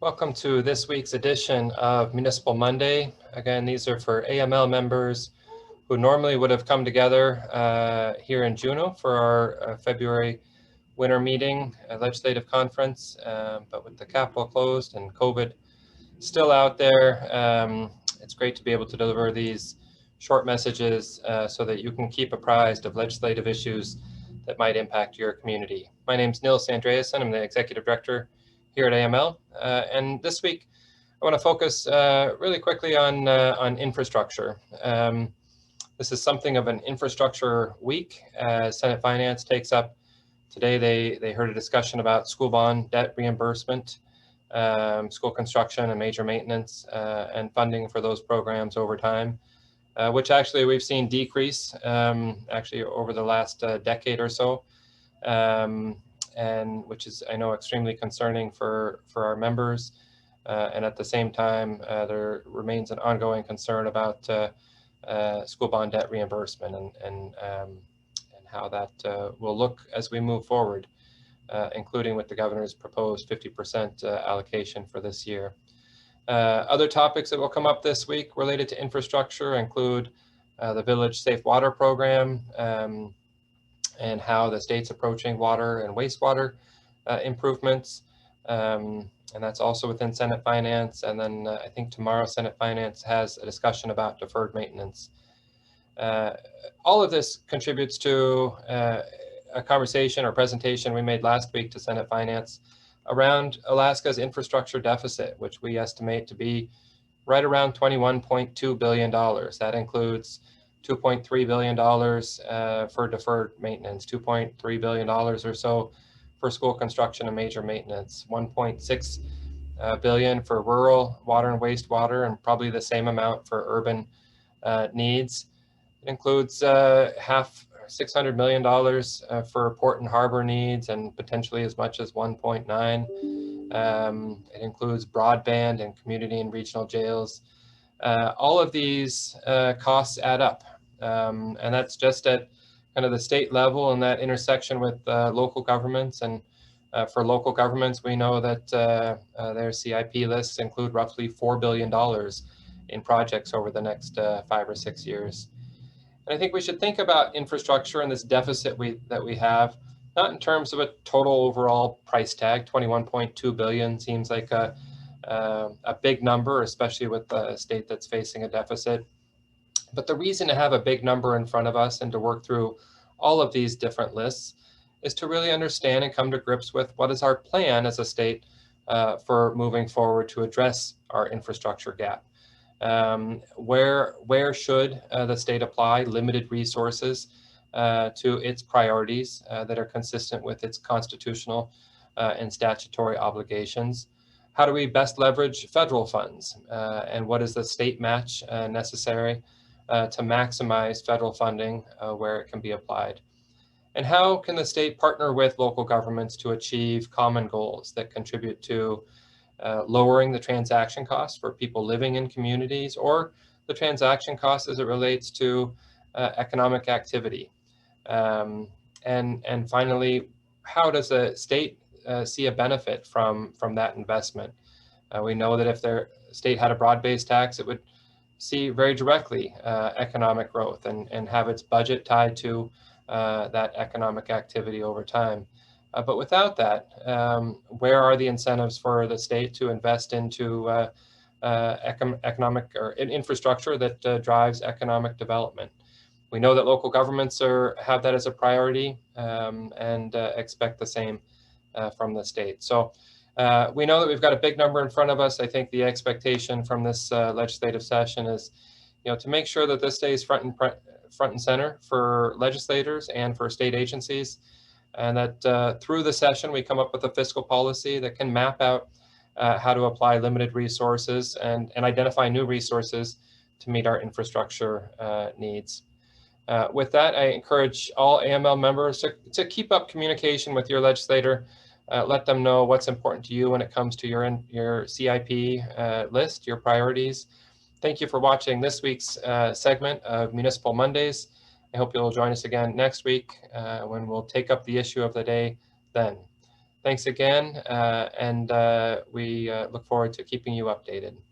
Welcome to this week's edition of Municipal Monday. Again, these are for AML members who normally would have come together here in Juneau for our February winter meeting, legislative conference, but with the Capitol closed and COVID still out there, it's great to be able to deliver these short messages so that you can keep apprised of legislative issues that might impact your community. My name is Nils Andreasen. I'm the Executive Director here at AML. And this week, I want to focus really quickly on infrastructure. This is something of an infrastructure week as Senate Finance takes up. Today, they heard a discussion about school bond debt reimbursement, school construction and major maintenance, and funding for those programs over time, which actually we've seen decrease actually over the last decade or so. And which is, I know, extremely concerning for our members. And at the same time, there remains an ongoing concern about school bond debt reimbursement and how that will look as we move forward, including with the governor's proposed 50% allocation for this year. Other topics that will come up this week related to infrastructure include the Village Safe Water Program, and how the state's approaching water and wastewater improvements. And that's also within Senate Finance. And then I think tomorrow Senate Finance has a discussion about deferred maintenance. All of this contributes to a conversation or presentation we made last week to Senate Finance around Alaska's infrastructure deficit, which we estimate to be right around $21.2 billion. That includes $2.3 billion for deferred maintenance, $2.3 billion or so for school construction and major maintenance, $1.6 billion for rural water and wastewater, and probably the same amount for urban needs. It includes $600 million for port and harbor needs, and potentially as much as 1.9. It includes broadband and community and regional jails. All of these costs add up, and that's just at kind of the state level and that intersection with local governments. And for local governments, we know that their CIP lists include roughly $4 billion in projects over the next 5 or 6 years. And I think we should think about infrastructure and this deficit that we have, not in terms of a total overall price tag. 21.2 billion seems like a big number, especially with a state that's facing a deficit. But the reason to have a big number in front of us and to work through all of these different lists is to really understand and come to grips with what is our plan as a state for moving forward to address our infrastructure gap. Where should the state apply limited resources to its priorities that are consistent with its constitutional and statutory obligations? How do we best leverage federal funds, and what is the state match necessary to maximize federal funding where it can be applied? And how can the state partner with local governments to achieve common goals that contribute to lowering the transaction costs for people living in communities, or the transaction costs as it relates to economic activity? And finally, how does the state see a benefit from that investment? We know that if their state had a broad-based tax, it would see very directly economic growth and have its budget tied to that economic activity over time. But without that, where are the incentives for the state to invest into economic or infrastructure that drives economic development? We know that local governments have that as a priority and expect the same from the state. So we know that we've got a big number in front of us. I think the expectation from this legislative session is, to make sure that this stays front and center for legislators and for state agencies, and that through the session we come up with a fiscal policy that can map out how to apply limited resources and identify new resources to meet our infrastructure needs. With that, I encourage all AML members to keep up communication with your legislator. Let them know what's important to you when it comes to your CIP list, your priorities. Thank you for watching this week's segment of Municipal Mondays. I hope you'll join us again next week when we'll take up the issue of the day then. Thanks again, and we look forward to keeping you updated.